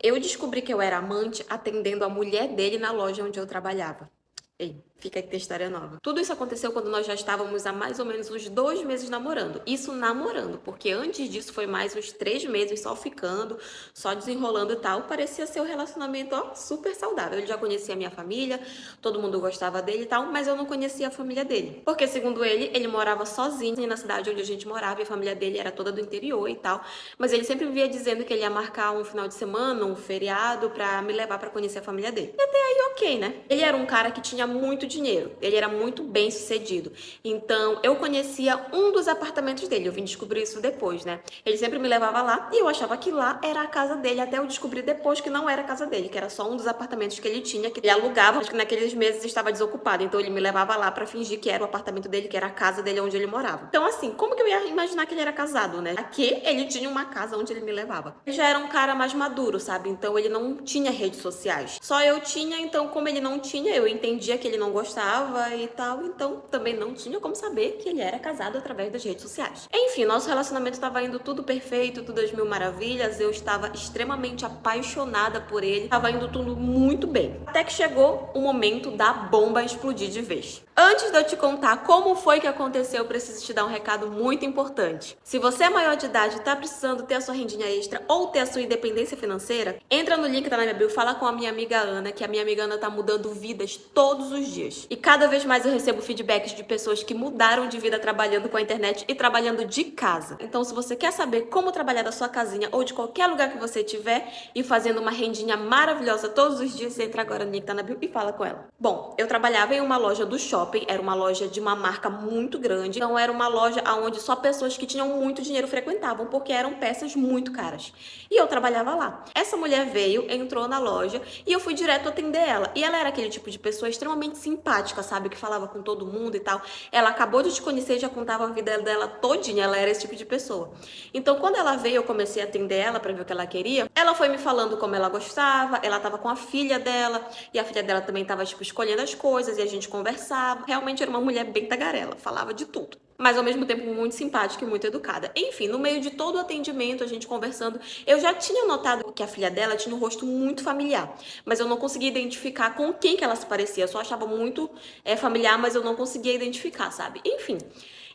Eu descobri que eu era amante atendendo a mulher dele na loja onde eu trabalhava. Ei, fica aqui a história nova. Tudo isso aconteceu quando nós já estávamos há mais ou menos uns 2 meses namorando. Isso namorando, porque antes disso foi mais uns 3 meses só ficando, só desenrolando e tal. Parecia ser um relacionamento, ó, super saudável. Ele já conhecia a minha família, todo mundo gostava dele e tal, mas eu não conhecia a família dele. Porque, segundo ele, ele morava sozinho na cidade onde a gente morava e a família dele era toda do interior e tal. Mas ele sempre vivia dizendo que ele ia marcar um final de semana, um feriado, pra me levar pra conhecer a família dele. E até aí, ok, né? Ele era um cara que tinha muito dinheiro, ele era muito bem sucedido. Então, eu conhecia um dos apartamentos dele, eu vim descobrir isso depois, né? Ele sempre me levava lá e eu achava que lá era a casa dele, até eu descobri depois que não era a casa dele, que era só um dos apartamentos que ele tinha, que ele alugava, mas que naqueles meses estava desocupado. Então, ele me levava lá pra fingir que era o apartamento dele, que era a casa dele onde ele morava. Então, assim, como que eu ia imaginar que ele era casado, né? Aqui, ele tinha uma casa onde ele me levava. Ele já era um cara mais maduro, sabe? Então, ele não tinha redes sociais. Só eu tinha, então, como ele não tinha, eu entendia que ele não gostava e tal, então também não tinha como saber que ele era casado através das redes sociais. Enfim, nosso relacionamento estava indo tudo perfeito, tudo às mil maravilhas, eu estava extremamente apaixonada por ele, estava indo tudo muito bem. Até que chegou o momento da bomba explodir de vez. Antes de eu te contar como foi que aconteceu, eu preciso te dar um recado muito importante. Se você é maior de idade e tá precisando ter a sua rendinha extra ou ter a sua independência financeira, entra no link que tá na minha bio, fala com a minha amiga Ana, que a minha amiga Ana tá mudando vidas todos os dias. E cada vez mais eu recebo feedbacks de pessoas que mudaram de vida trabalhando com a internet e trabalhando de casa. Então, se você quer saber como trabalhar da sua casinha ou de qualquer lugar que você estiver e fazendo uma rendinha maravilhosa todos os dias, entra agora no link que tá na bio e fala com ela. Bom, eu trabalhava em uma loja do shopping, era uma loja de uma marca muito grande, então era uma loja onde só pessoas que tinham muito dinheiro frequentavam, porque eram peças muito caras. E eu trabalhava lá. Essa mulher veio, entrou na loja e eu fui direto atender ela. E ela era aquele tipo de pessoa extremamente simpática, sabe? Que falava com todo mundo e tal. Ela acabou de te conhecer e já contava a vida dela todinha, ela era esse tipo de pessoa. Então, quando ela veio, eu comecei a atender ela pra ver o que ela queria. Ela foi me falando como ela gostava, ela tava com a filha dela, e a filha dela também tava, tipo, escolhendo as coisas, e a gente conversava. Realmente era uma mulher bem tagarela, falava de tudo, mas ao mesmo tempo muito simpática e muito educada. Enfim, no meio de todo o atendimento, a gente conversando, eu já tinha notado que a filha dela tinha um rosto muito familiar, mas eu não conseguia identificar com quem que ela se parecia. Eu só achava muito familiar, mas eu não conseguia identificar, sabe? Enfim.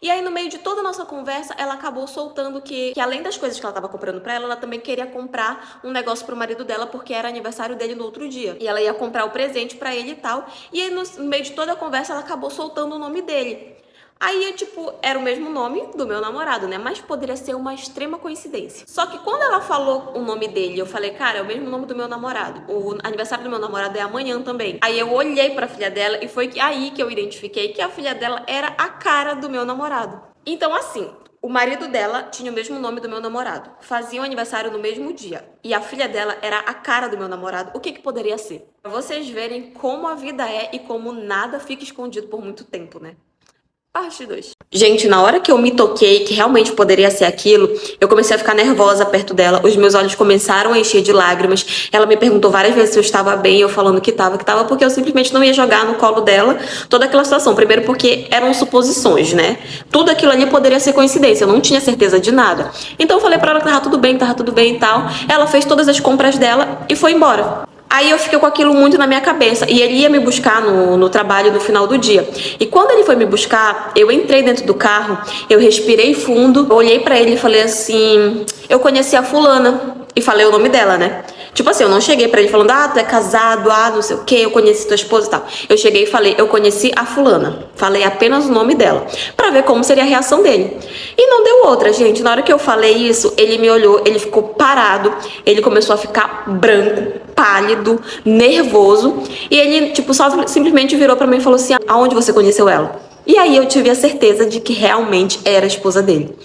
E aí, no meio de toda a nossa conversa, ela acabou soltando que além das coisas que ela tava comprando pra ela, ela também queria comprar um negócio pro marido dela, porque era aniversário dele no outro dia. E ela ia comprar o presente pra ele e tal. E aí, no meio de toda a conversa, ela acabou soltando o nome dele. Aí, tipo, era o mesmo nome do meu namorado, né? Mas poderia ser uma extrema coincidência. Só que quando ela falou o nome dele, eu falei, cara, é o mesmo nome do meu namorado. O aniversário do meu namorado é amanhã também. Aí eu olhei pra filha dela e foi aí que eu identifiquei que a filha dela era a cara do meu namorado. Então, assim, o marido dela tinha o mesmo nome do meu namorado. Faziam aniversário no mesmo dia. E a filha dela era a cara do meu namorado. O que que poderia ser? Pra vocês verem como a vida é e como nada fica escondido por muito tempo, né? Parte 2. Gente, na hora que eu me toquei que realmente poderia ser aquilo, eu comecei a ficar nervosa perto dela, os meus olhos começaram a encher de lágrimas. Ela me perguntou várias vezes se eu estava bem, eu falando que tava, porque eu simplesmente não ia jogar no colo dela toda aquela situação. Primeiro porque eram suposições, né? Tudo aquilo ali poderia ser coincidência, eu não tinha certeza de nada. Então eu falei pra ela que tava tudo bem e tal. Ela fez todas as compras dela e foi embora. Aí eu fiquei com aquilo muito na minha cabeça. E ele ia me buscar no trabalho no final do dia. E quando ele foi me buscar, eu entrei dentro do carro, eu respirei fundo, eu olhei pra ele e falei assim, eu conheci a fulana. E falei o nome dela, né? Tipo assim, eu não cheguei pra ele falando, tu é casado, não sei o que, eu conheci tua esposa e tal. Eu cheguei e falei, eu conheci a fulana. Falei apenas o nome dela, pra ver como seria a reação dele. E não deu outra, gente. Na hora que eu falei isso, ele me olhou, ele ficou parado, ele começou a ficar branco, pálido, nervoso. E ele, tipo, só simplesmente virou pra mim e falou assim, aonde você conheceu ela? E aí eu tive a certeza de que realmente era a esposa dele.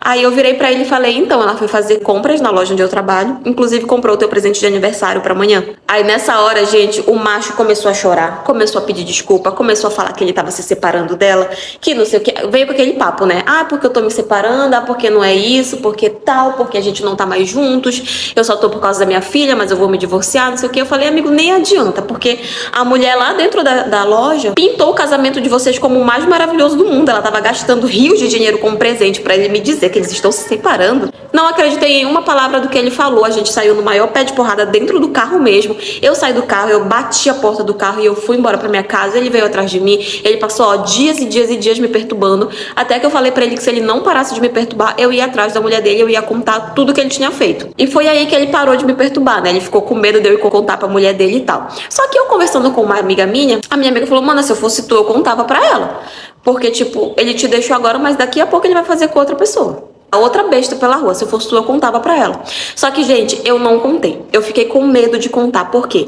Aí eu virei pra ele e falei, então, ela foi fazer compras na loja onde eu trabalho, inclusive comprou o teu presente de aniversário pra amanhã. Aí nessa hora, gente, o macho começou a chorar, começou a pedir desculpa, começou a falar que ele tava se separando dela, que não sei o que, veio com aquele papo, né? Porque eu tô me separando, porque não é isso, porque tal, porque a gente não tá mais juntos, eu só tô por causa da minha filha, mas eu vou me divorciar, não sei o que. Eu falei, amigo, nem adianta, porque a mulher lá dentro da loja pintou o casamento de vocês como o mais maravilhoso do mundo, ela tava gastando rios de dinheiro como presente pra ele me dizer que eles estão se separando. Não acreditei em uma palavra do que ele falou. A gente saiu no maior pé de porrada dentro do carro mesmo. Eu saí do carro, eu bati a porta do carro e eu fui embora pra minha casa. Ele veio atrás de mim. Ele passou, dias e dias e dias me perturbando. Até que eu falei pra ele que se ele não parasse de me perturbar, eu ia atrás da mulher dele, eu ia contar tudo que ele tinha feito. E foi aí que ele parou de me perturbar, né? Ele ficou com medo de eu ir contar pra mulher dele e tal. Só que eu conversando com uma amiga minha, a minha amiga falou, mana, se eu fosse tu, eu contava pra ela. Porque, tipo, ele te deixou agora, mas daqui a pouco ele vai fazer com outra pessoa. A outra besta pela rua. Se eu fosse tu, eu contava pra ela. Só que, gente, eu não contei. Eu fiquei com medo de contar. Por quê?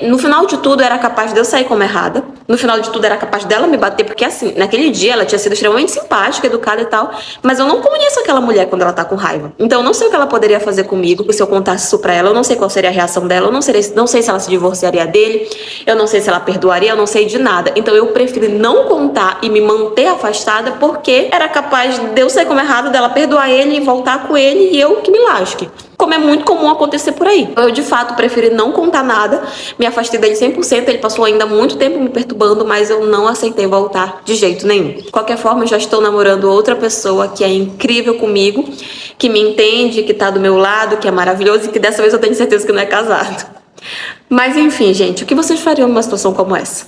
No final de tudo, era capaz de eu sair como errada. No final de tudo, era capaz dela me bater. Porque, assim, naquele dia, ela tinha sido extremamente simpática, educada e tal. Mas eu não conheço aquela mulher quando ela tá com raiva. Então, eu não sei o que ela poderia fazer comigo se eu contasse isso pra ela. Eu não sei qual seria a reação dela. Eu não sei se ela se divorciaria dele. Eu não sei se ela perdoaria. Eu não sei de nada. Então, eu prefiro não contar e me manter afastada. Porque era capaz de eu sair como errada, dela perdoar ele e voltar com ele e eu que me lasque. Como é muito comum acontecer por aí. Eu, de fato, preferi não contar nada. Me afastei dele 100%. Ele passou ainda muito tempo me perturbando, mas eu não aceitei voltar de jeito nenhum. De qualquer forma, eu já estou namorando outra pessoa que é incrível comigo, que me entende, que tá do meu lado, que é maravilhoso e que dessa vez eu tenho certeza que não é casado. Mas enfim, gente, o que vocês fariam numa situação como essa?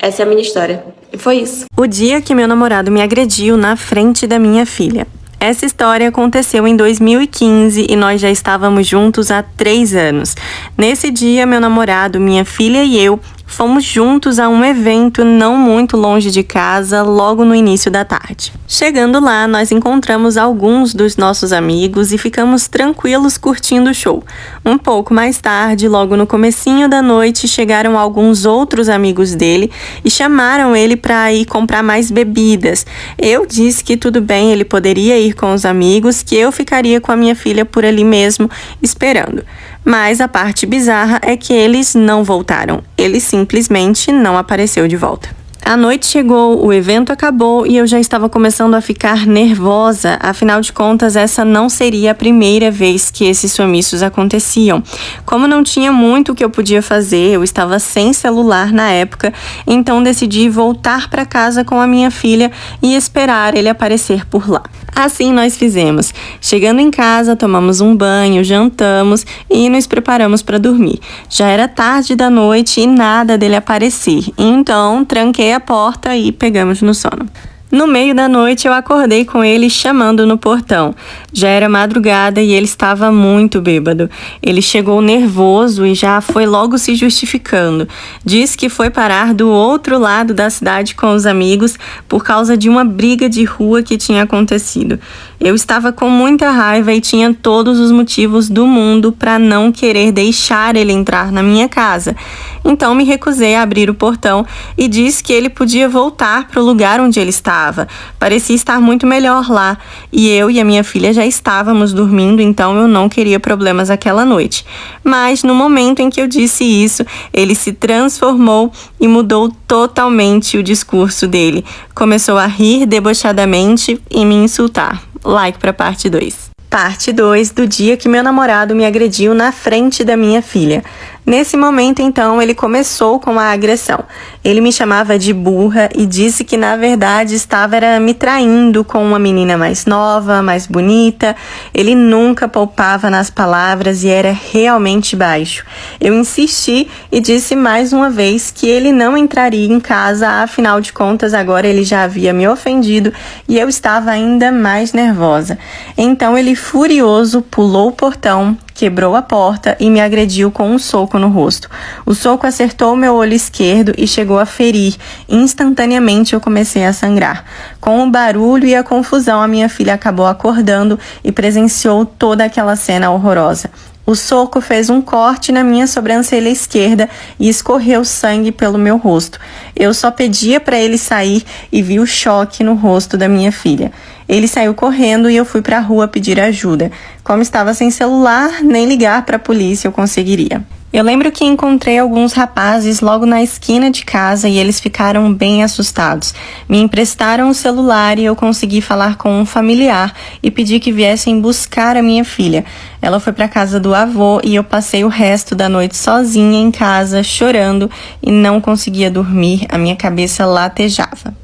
Essa é a minha história. E foi isso. O dia que meu namorado me agrediu na frente da minha filha. Essa história aconteceu em 2015 e nós já estávamos juntos há 3 anos. Nesse dia, meu namorado, minha filha e eu fomos juntos a um evento não muito longe de casa, logo no início da tarde. Chegando lá, nós encontramos alguns dos nossos amigos e ficamos tranquilos curtindo o show. Um pouco mais tarde, logo no comecinho da noite, chegaram alguns outros amigos dele e chamaram ele para ir comprar mais bebidas. Eu disse que tudo bem, ele poderia ir com os amigos, que eu ficaria com a minha filha por ali mesmo, esperando. Mas a parte bizarra é que eles não voltaram. Ele simplesmente não apareceu de volta. A noite chegou, o evento acabou e eu já estava começando a ficar nervosa. Afinal de contas, essa não seria a primeira vez que esses sumiços aconteciam. Como não tinha muito o que eu podia fazer, eu estava sem celular na época, então decidi voltar para casa com a minha filha e esperar ele aparecer por lá. Assim nós fizemos. Chegando em casa, tomamos um banho, jantamos e nos preparamos para dormir. Já era tarde da noite e nada dele aparecer, então tranquei a porta e pegamos no sono. No meio da noite, eu acordei com ele chamando no portão. Já era madrugada e ele estava muito bêbado. Ele chegou nervoso e já foi logo se justificando. Disse que foi parar do outro lado da cidade com os amigos por causa de uma briga de rua que tinha acontecido. Eu estava com muita raiva e tinha todos os motivos do mundo para não querer deixar ele entrar na minha casa. Então me recusei a abrir o portão e disse que ele podia voltar para o lugar onde ele estava. Parecia estar muito melhor lá e eu e a minha filha já estávamos dormindo, então eu não queria problemas aquela noite. Mas no momento em que eu disse isso, ele se transformou e mudou totalmente o discurso dele. Começou a rir debochadamente e me insultar. Like para parte 2. Parte 2 do dia que meu namorado me agrediu na frente da minha filha. Nesse momento, então, ele começou com a agressão. Ele me chamava de burra e disse que, na verdade, estava me traindo com uma menina mais nova, mais bonita. Ele nunca poupava nas palavras e era realmente baixo. Eu insisti e disse mais uma vez que ele não entraria em casa, afinal de contas, agora ele já havia me ofendido e eu estava ainda mais nervosa. Então, ele, furioso, pulou o portão, quebrou a porta e me agrediu com um soco no rosto. O soco acertou meu olho esquerdo e chegou a ferir. Instantaneamente eu comecei a sangrar. Com o barulho e a confusão, a minha filha acabou acordando e presenciou toda aquela cena horrorosa. O soco fez um corte na minha sobrancelha esquerda e escorreu sangue pelo meu rosto. Eu só pedia para ele sair e vi o choque no rosto da minha filha. Ele saiu correndo e eu fui para a rua pedir ajuda. Como estava sem celular, nem ligar para a polícia eu conseguiria. Eu lembro que encontrei alguns rapazes logo na esquina de casa e eles ficaram bem assustados. Me emprestaram o celular e eu consegui falar com um familiar e pedi que viessem buscar a minha filha. Ela foi para casa do avô e eu passei o resto da noite sozinha em casa, chorando e não conseguia dormir, a minha cabeça latejava.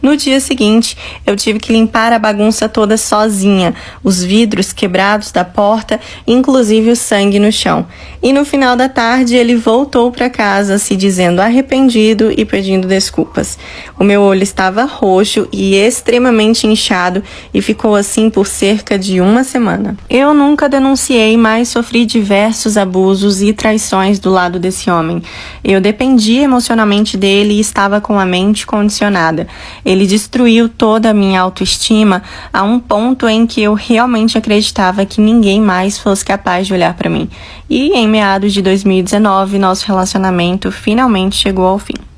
No dia seguinte, eu tive que limpar a bagunça toda sozinha, os vidros quebrados da porta, inclusive o sangue no chão. E no final da tarde, ele voltou para casa se dizendo arrependido e pedindo desculpas. O meu olho estava roxo e extremamente inchado e ficou assim por cerca de uma semana. Eu nunca denunciei, mas sofri diversos abusos e traições do lado desse homem. Eu dependia emocionalmente dele e estava com a mente condicionada. Ele destruiu toda a minha autoestima a um ponto em que eu realmente acreditava que ninguém mais fosse capaz de olhar para mim. E em meados de 2019, nosso relacionamento finalmente chegou ao fim.